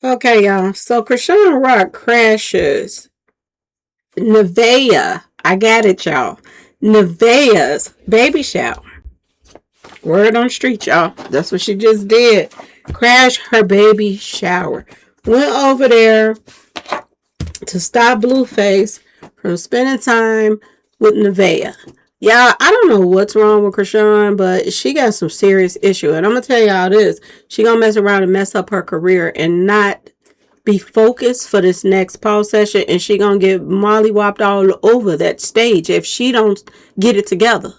Okay, y'all. So Chrisean Rock crashes Nevaeh. I got it, y'all. Nevaeh's baby shower. Word on the street, y'all. That's what she just did. Crash her baby shower. Went over there to stop Blueface from spending time with Nevaeh. Y'all, I don't know what's wrong with Chrisean, but she got some serious issue. And I'm going to tell y'all this. She going to mess around and mess up her career and not be focused for this next pause session, and she gonna get mollywopped all over that stage if she don't get it together,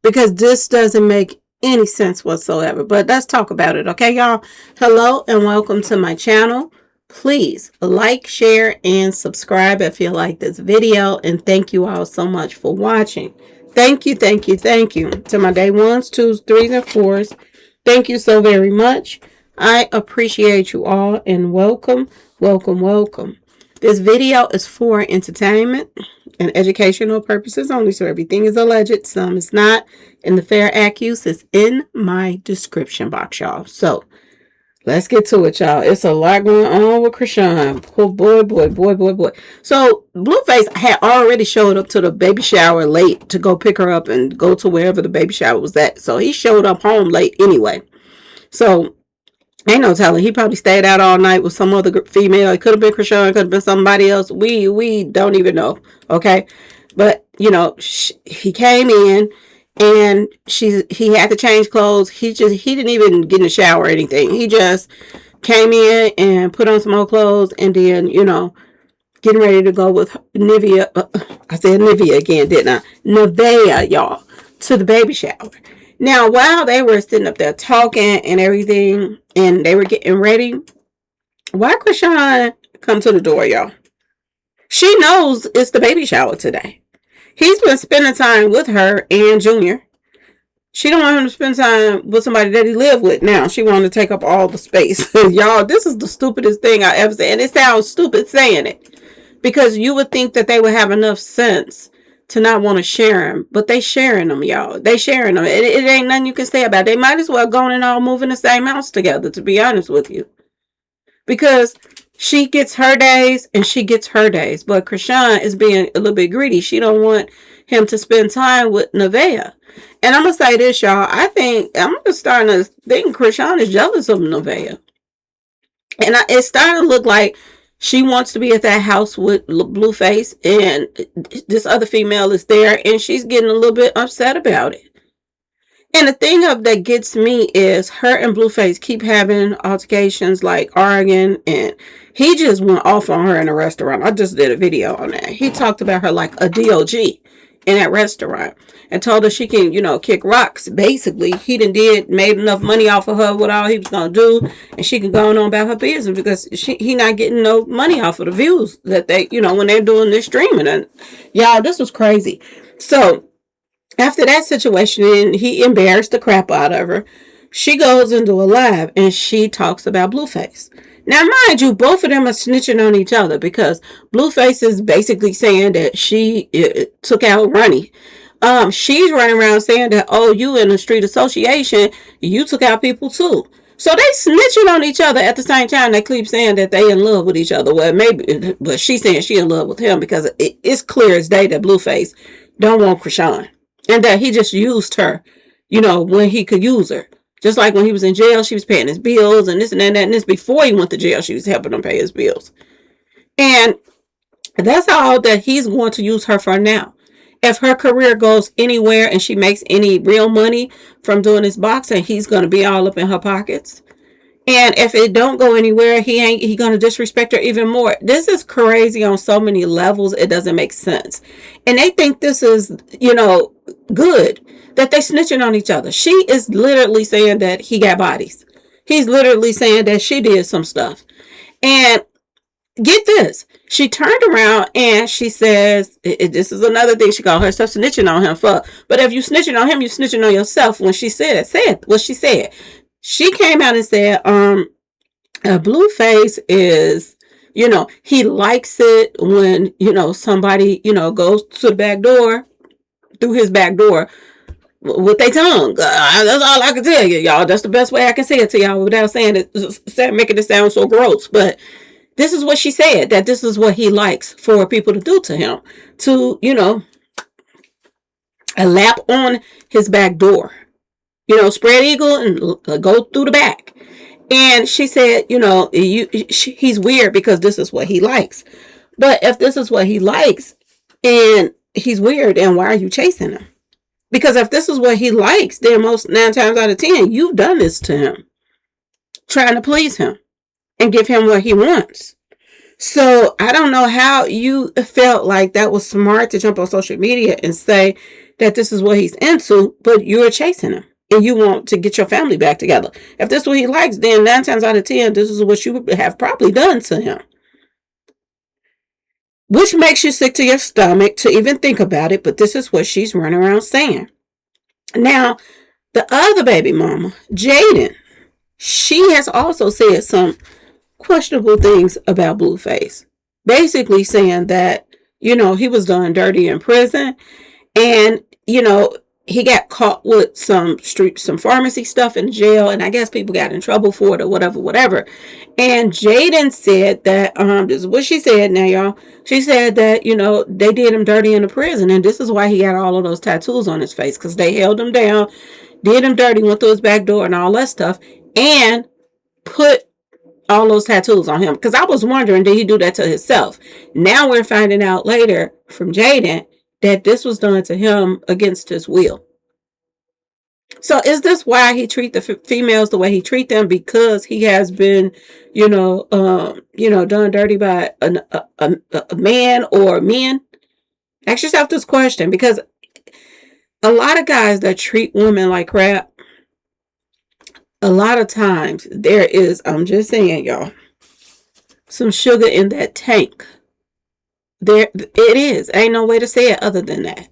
because this doesn't make any sense whatsoever. But let's talk about it, okay, y'all? Hello and welcome to my channel. Please like, share, and subscribe if you like this video, and thank you all so much for watching. Thank you to my day ones, twos, threes, and fours. Thank you so very much. I appreciate you all, and welcome. This video is for entertainment and educational purposes only, so everything is alleged, some is not, and the fair accuse is in my description box, y'all. So let's get to it, y'all. It's a lot going on with Chrisean. Oh boy. So Blueface had already showed up to the baby shower late to go pick her up and go to wherever the baby shower was at. So he showed up home late anyway. So ain't no telling. He probably stayed out all night with some other female. It could have been Chrisean. It could have been somebody else. We don't even know. Okay, but you know, he came in and he had to change clothes. He didn't even get in the shower or anything. He just came in and put on some more clothes, and then getting ready to go with Nevaeh. I said Nevaeh again, didn't I? Nevaeh, y'all, to the baby shower. Now, while they were sitting up there talking and everything, and they were getting ready, why Chrisean come to the door, y'all? She knows it's the baby shower today. He's been spending time with her and Junior. She don't want him to spend time with somebody that he lived with. Now, she wanted to take up all the space. Y'all, this is the stupidest thing I ever said. And it sounds stupid saying it, because you would think that they would have enough sense to not want to share them, but they sharing them, y'all. They sharing them. It ain't nothing you can say about it. They might as well go and all move in the same house together, to be honest with you, because she gets her days and she gets her days. But Chrisean is being a little bit greedy. She don't want him to spend time with Nevaeh. And I'm gonna say this, y'all. I'm just starting to think Chrisean is jealous of Nevaeh, and it's starting to look like she wants to be at that house with Blueface, and this other female is there, and she's getting a little bit upset about it. And the thing that gets me is her and Blueface keep having altercations, like arguing, and he just went off on her in a restaurant. I just did a video on that. He talked about her like a DOG in that restaurant and told her she can, kick rocks. Basically, he made enough money off of her with all he was going to do, and she can go on about her business because he not getting no money off of the views that they, when they're doing this streaming. And y'all, this was crazy. So after that situation, he embarrassed the crap out of her. She goes into a live and she talks about Blueface. Now, mind you, both of them are snitching on each other, because Blueface is basically saying that she took out Ronnie. She's running around saying that, oh, you in the street association, you took out people too. So they snitching on each other at the same time. They keep saying that they in love with each other. Well, maybe, but she's saying she in love with him, because it's clear as day that Blueface don't want Chrisean, and that he just used her, when he could use her. Just like when he was in jail, she was paying his bills and this and that. And this before he went to jail, she was helping him pay his bills. And that's all that he's going to use her for now. If her career goes anywhere and she makes any real money from doing this boxing, he's going to be all up in her pockets. And if it don't go anywhere, he gonna disrespect her even more. This is crazy on so many levels. It doesn't make sense. And they think this is, good, that they snitching on each other. She is literally saying that he got bodies. He's literally saying that she did some stuff. And get this, she turned around and she says, this is another thing she called herself snitching on him for. But if you snitching on him, you snitching on yourself. When she said what she said. She came out and said, Blueface is, he likes it when, somebody, goes to the back door, through his back door, with their tongue. That's all I can tell you, y'all. That's the best way I can say it to y'all without saying it, making it sound so gross. But this is what she said, that this is what he likes for people to do to him. To, a lap on his back door. Spread eagle and go through the back. And she said, he's weird because this is what he likes. But if this is what he likes and he's weird, then why are you chasing him? Because if this is what he likes, then 9 times out of 10, you've done this to him. Trying to please him and give him what he wants. So I don't know how you felt like that was smart to jump on social media and say that this is what he's into, but you're chasing him and you want to get your family back together. If this is what he likes, then 9 times out of 10, this is what you have probably done to him. Which makes you sick to your stomach to even think about it, but this is what she's running around saying. Now, the other baby mama, Jaden, she has also said some questionable things about Blueface. Basically saying that, he was done dirty in prison and, he got caught with some pharmacy stuff in jail, and I guess people got in trouble for it or whatever. And Jaden said that, this is what she said now, y'all. She said that, they did him dirty in the prison, and this is why he got all of those tattoos on his face, because they held him down, did him dirty, went through his back door and all that stuff, and put all those tattoos on him. Because I was wondering, did he do that to himself? Now we're finding out later from Jaden that this was done to him against his will. So is this why he treat the females the way he treat them? Because he has been, done dirty by a man or men? Ask yourself this question, because a lot of guys that treat women like crap, a lot of times there is, I'm just saying, y'all, some sugar in that tank. There it is. Ain't no way to say it other than that.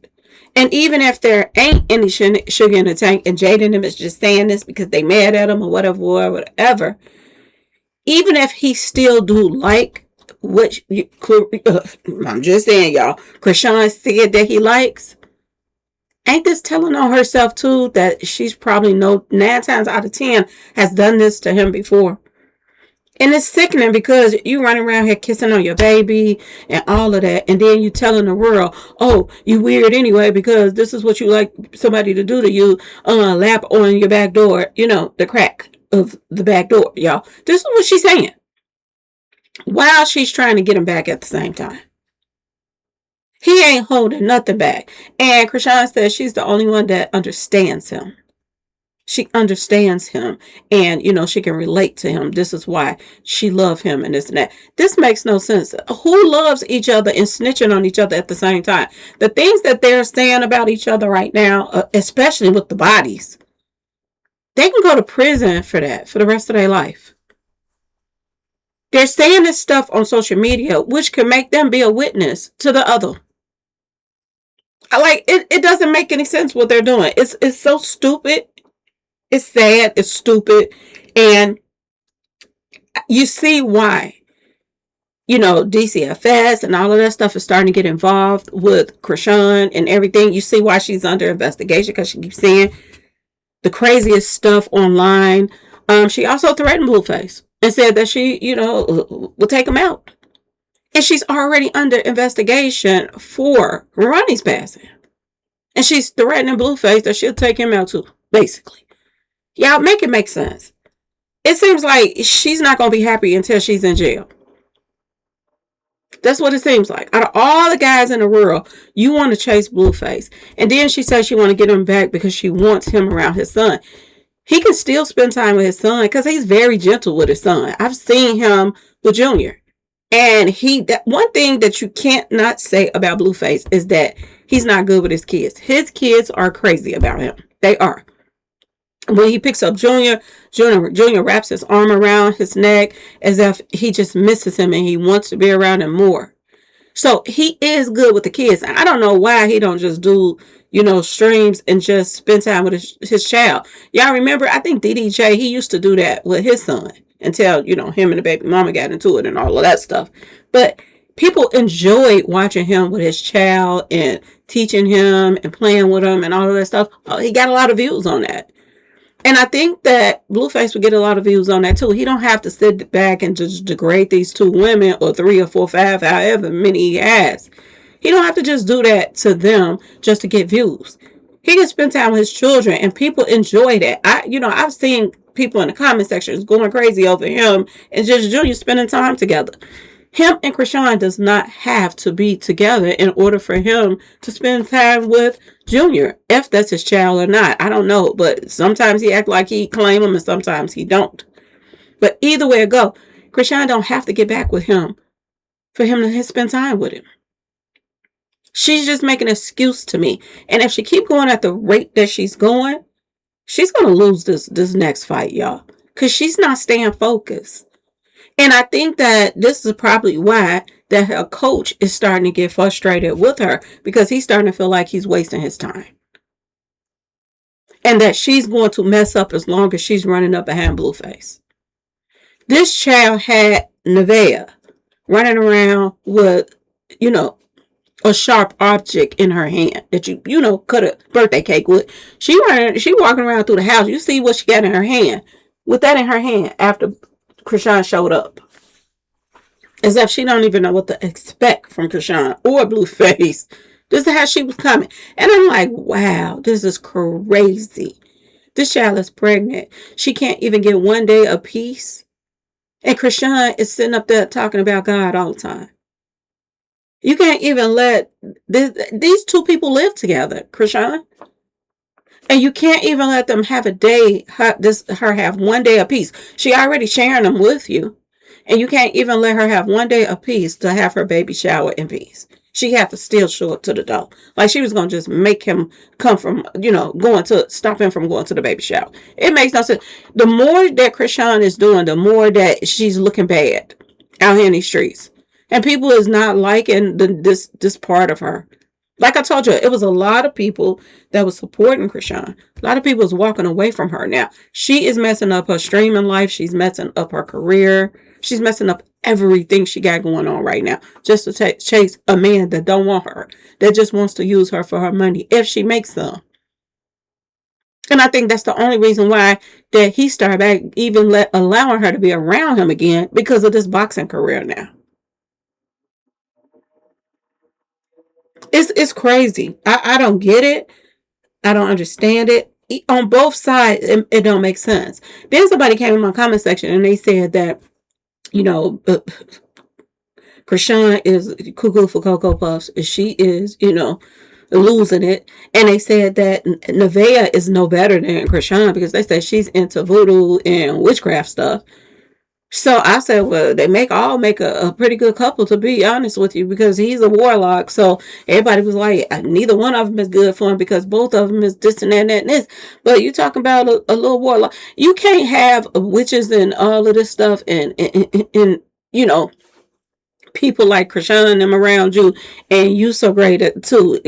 And even if there ain't any sugar in the tank, and Jaden is just saying this because they mad at him or whatever, even if he still do like what I'm just saying, y'all, Chrisean said that he likes, ain't this telling on herself too that she's probably 9 times out of 10 has done this to him before? And it's sickening because you running around here kissing on your baby and all of that. And then you telling the world, oh, you weird anyway because this is what you like somebody to do to you. Lap on your back door. The crack of the back door, y'all. This is what she's saying. While she's trying to get him back at the same time. He ain't holding nothing back. And Chrisean says she's the only one that understands him. She understands him and, she can relate to him. This is why she loves him and this and that. This makes no sense. Who loves each other and snitching on each other at the same time? The things that they're saying about each other right now, especially with the bodies, they can go to prison for that for the rest of their life. They're saying this stuff on social media, which can make them be a witness to the other. It doesn't make any sense what they're doing. It's so stupid. It's sad, it's stupid, and you see why, DCFS and all of that stuff is starting to get involved with Chrisean and everything. You see why she's under investigation, because she keeps saying the craziest stuff online. She also threatened Blueface and said that she, will take him out. And she's already under investigation for Ronnie's passing. And she's threatening Blueface that she'll take him out too, basically. Y'all, make it make sense. It seems like she's not going to be happy until she's in jail. That's what it seems like. Out of all the guys in the world, you want to chase Blueface. And then she says she want to get him back because she wants him around his son. He can still spend time with his son because he's very gentle with his son. I've seen him with Junior. And that one thing that you can't not say about Blueface is that he's not good with his kids. His kids are crazy about him. They are. When he picks up Junior wraps his arm around his neck as if he just misses him and he wants to be around him more. So he is good with the kids. I don't know why he don't just do, streams and just spend time with his child. Y'all remember, I think DDJ, he used to do that with his son until, him and the baby mama got into it and all of that stuff. But People enjoyed watching him with his child and teaching him and playing with him and all of that stuff. He got a lot of views on that. And I think that Blueface would get a lot of views on that too. He don't have to sit back and just degrade these two women or 3 or 4, 5, however many he has. He don't have to just do that to them just to get views. He can spend time with his children, and people enjoy that. I've seen people in the comment sections going crazy over him and just Junior spending time together. Him and Chrisean does not have to be together in order for him to spend time with Junior. If that's his child or not, I don't know. But sometimes he act like he claim him and sometimes he don't. But either way it go, Chrisean don't have to get back with him for him to spend time with him. She's just making an excuse to me. And if she keep going at the rate that she's going to lose this next fight, y'all. Because she's not staying focused. And I think that this is probably why that her coach is starting to get frustrated with her, because he's starting to feel like he's wasting his time. And that she's going to mess up as long as she's running up behind Blueface. This child had Nevaeh running around with, a sharp object in her hand that you cut a birthday cake with. She walking around through the house. You see what she got in her hand. With that in her hand after Chrisean showed up. As if she don't even know what to expect from Chrisean or Blueface. This is how she was coming. And I'm like, wow, this is crazy. This child is pregnant. She can't even get one day of peace. And Chrisean is sitting up there talking about God all the time. You can't even let these two people live together, Chrisean. And you can't even let them have a day, her have one day of peace. She already sharing them with you. And you can't even let her have one day of peace to have her baby shower in peace. She had to still show up to the door. Like she was going to just make him come from, stop him from going to the baby shower. It makes no sense. The more that Chrisean is doing, the more that she's looking bad out here in these streets. And people is not liking this part of her. Like I told you, it was a lot of people that was supporting Chrisean. A lot of people was walking away from her. Now, she is messing up her streaming life. She's messing up her career. She's messing up everything she got going on right now. Just to chase a man that don't want her. That just wants to use her for her money. If she makes some. And I think that's the only reason why that he started back even allowing her to be around him again. Because of this boxing career now. It's crazy. I don't get it. I don't understand it. On both sides, it don't make sense. Then somebody came in my comment section and they said that, Chrisean is cuckoo for Cocoa Puffs. She is, losing it. And they said that Nevaeh is no better than Chrisean because they said she's into voodoo and witchcraft stuff. So I said, well, they make a pretty good couple, to be honest with you, because he's a warlock. So everybody was like, neither one of them is good for him because both of them is this and that and that and this. But you talking about a little warlock. You can't have witches and all of this stuff and people like Chrisean and them around you and you so great at too.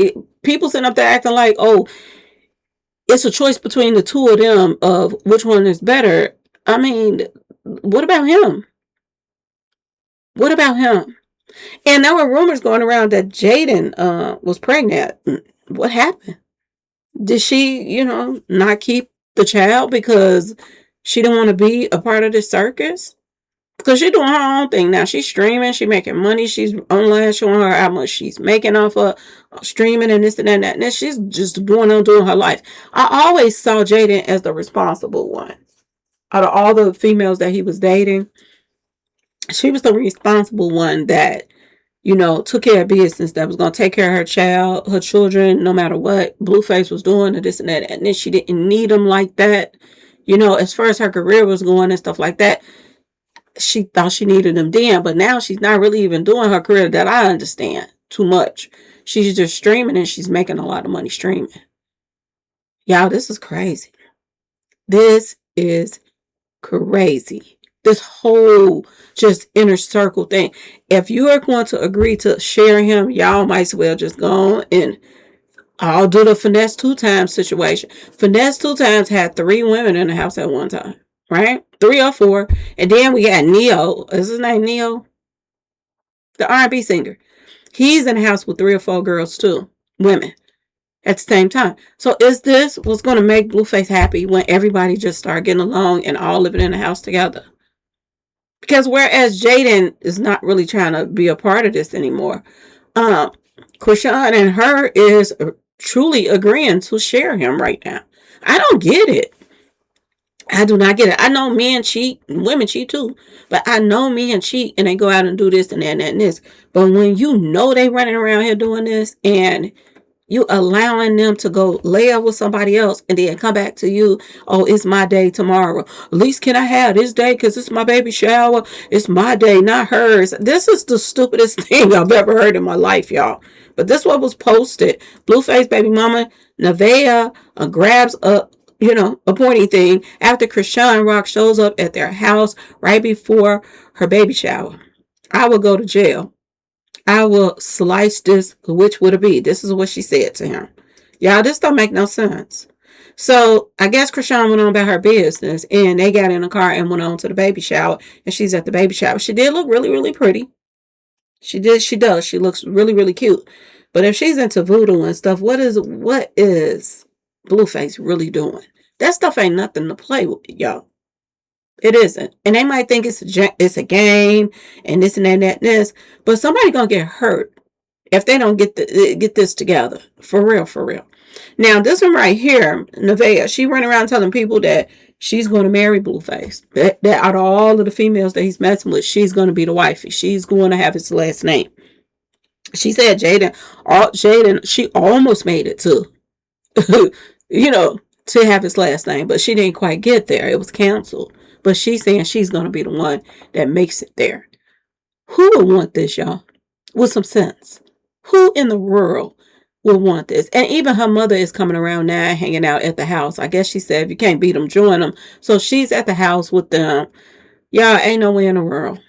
People sitting up there acting like, oh, it's a choice between the two of them of which one is better. I mean, what about him? What about him? And there were rumors going around that Jaden was pregnant. What happened? Did she, not keep the child because she didn't want to be a part of this circus? Because she's doing her own thing now. She's streaming. She's making money. She's online showing her how much she's making off of streaming and this and that and that. And she's just doing her life. I always saw Jaden as the responsible one. Out of all the females that he was dating, she was the responsible one that, took care of business, that was going to take care of her children, no matter what Blueface was doing and this and that. And then she didn't need him like that. As far as her career was going and stuff like that, she thought she needed him then. But now she's not really even doing her career that I understand too much. She's just streaming and she's making a lot of money streaming. Y'all, this is crazy. This is crazy. This whole just inner circle thing. If you are going to agree to share him, y'all might as well just go on and I'll do the Finesse 2 times situation. Finesse 2 times had 3 women in the house at one time, right? 3 or 4. And then we got Neo. Is his name Neo? the R&B singer. He's in the house with 3 or 4 girls too, women, at the same time. So is this what's going to make Blueface happy when everybody just start getting along and all living in the house together? Because whereas Jaden is not really trying to be a part of this anymore, Chrisean and her is truly agreeing to share him right now. I don't get it. I do not get it. I know men cheat, women cheat too, but I know men cheat and they go out and do this and that and that and this. But when you know they running around here doing this and you allowing them to go lay up with somebody else and then come back to you, oh, it's my day tomorrow. At least can I have this day because it's my baby shower. It's my day, not hers. This is the stupidest thing I've ever heard in my life, y'all. But this what was posted. Blueface baby mama Nevaeh grabs a pointy thing after Chrisean Rock shows up at their house right before her baby shower. I will go to jail. I will slice this. Which would it be? This is what she said to him. Y'all, this don't make no sense. So I guess Chrisean went on about her business and they got in a car and went on to the baby shower. And she's at the baby shower. She did look really, really pretty. She does. She looks really, really cute. But if she's into voodoo and stuff, what is Blueface really doing? That stuff ain't nothing to play with, y'all. It isn't. And they might think it's a game and this and that and that and this. But somebody gonna get hurt if they don't get this together. For real, for real. Now, this one right here, Nevaeh, she went around telling people that she's going to marry Blueface. That out of all of the females that he's messing with, she's going to be the wifey. She's going to have his last name. She said Jaden, she almost made it to, to have his last name, but she didn't quite get there. It was canceled. But she's saying she's going to be the one that makes it there. Who would want this, y'all? With some sense. Who in the world would want this? And even her mother is coming around now, hanging out at the house. I guess she said, if you can't beat them, join them. So she's at the house with them. Y'all, ain't no way in the world.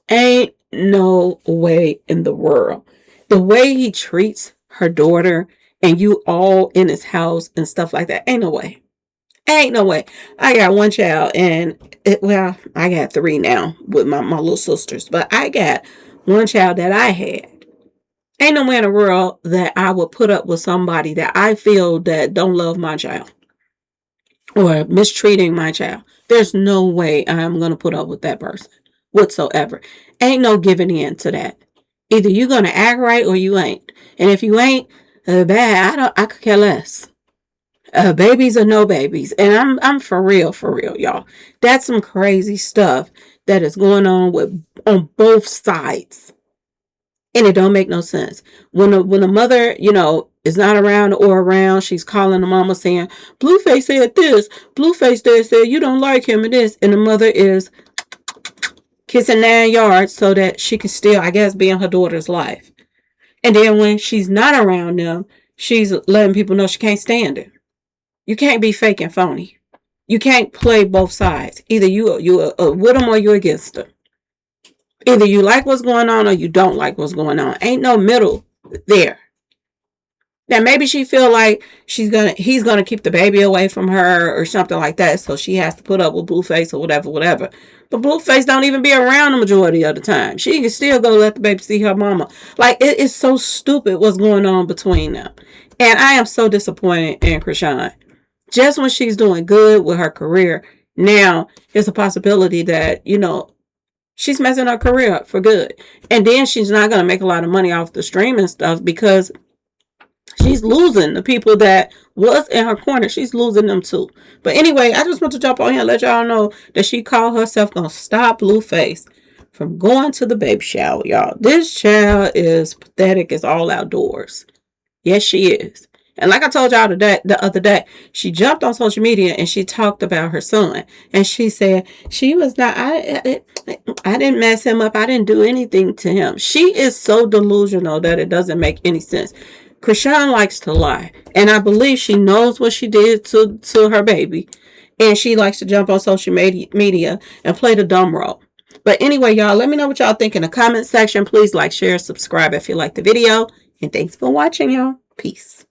Ain't no way in the world. The way he treats her daughter and you all in his house and stuff like that, ain't no way. Ain't no way. I got one child and I got 3 now with my little sisters, but I got one child that I had. Ain't no way in the world that I would put up with somebody that I feel that don't love my child or mistreating my child. There's no way I'm going to put up with that person whatsoever. Ain't no giving in to that. Either you're going to act right or you ain't. And if you ain't, I could care less. Babies or no babies. And I'm for real, y'all. That's some crazy stuff that is going on both sides. And it don't make no sense. When the mother, is not around or around, she's calling the mama saying, Blueface said this, Blueface there said you don't like him and this. And the mother is kissing 9 yards so that she can still, I guess, be in her daughter's life. And then when she's not around them, she's letting people know she can't stand it. You can't be fake and phony. You can't play both sides. Either you with them or you against them. Either you like what's going on or you don't like what's going on. Ain't no middle there. Now maybe she feel like he's gonna keep the baby away from her or something like that, so she has to put up with Blueface or whatever. But Blueface don't even be around the majority of the time. She can still go let the baby see her mama. Like, it is so stupid what's going on between them. And I am so disappointed in Chrisean. Just when she's doing good with her career, now there's a possibility that, she's messing her career up for good. And then she's not going to make a lot of money off the streaming stuff because she's losing the people that was in her corner. She's losing them too. But anyway, I just want to jump on here and let y'all know that she called herself going to stop Blueface from going to the baby shower, y'all. This child is pathetic as all outdoors. Yes, she is. And like I told y'all the other day, she jumped on social media and she talked about her son. And she said, she was not, I didn't mess him up. I didn't do anything to him. She is so delusional that it doesn't make any sense. Chrisean likes to lie. And I believe she knows what she did to her baby. And she likes to jump on social media and play the dumb role. But anyway, y'all, let me know what y'all think in the comment section. Please like, share, subscribe if you like the video. And thanks for watching, y'all. Peace.